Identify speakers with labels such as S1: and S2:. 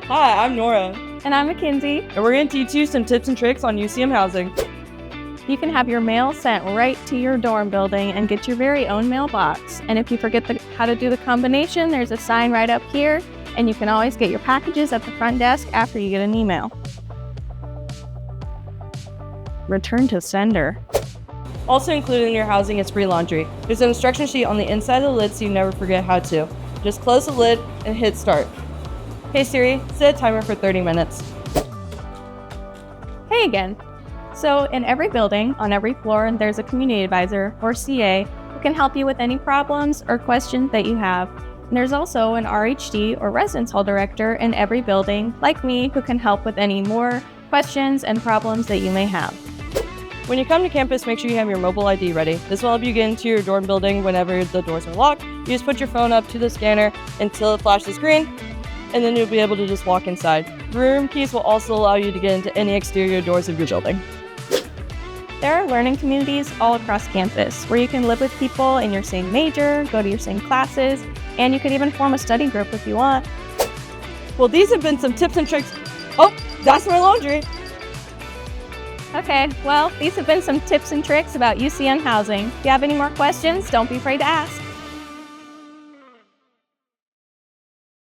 S1: Hi, I'm Nora,
S2: And I'm Mackenzie.
S1: and we're going to teach you some tips and tricks on UCM Housing.
S2: You can have your mail sent right to your dorm building and get your very own mailbox. And if you forget how to do the combination, there's a sign right up here, and you can always get your packages at the front desk after you get an email. Return to sender.
S1: Also included in your housing is free laundry. There's an instruction sheet on the inside of the lid so you never forget how to. Just close the lid and hit start. Hey Siri, set a timer for 30 minutes.
S2: Hey again. So in every building, on every floor, there's a community advisor, or CA, who can help you with any problems or questions that you have. And there's also an RHD, or residence hall director, in every building, like me, who can help with any more questions and problems that you may have.
S1: When you come to campus, make sure you have your mobile ID ready. This will help you get into your dorm building whenever the doors are locked. You just put your phone up to the scanner until it flashes green, and then you'll be able to just walk inside. Room keys will also allow you to get into any exterior doors of your building.
S2: There are learning communities all across campus where you can live with people in your same major, go to your same classes, and you could even form a study group if you want.
S1: Well, these have been some tips and tricks. Oh, that's my laundry.
S2: Okay, well, these have been some tips and tricks about UCM housing. If you have any more questions, don't be afraid to ask.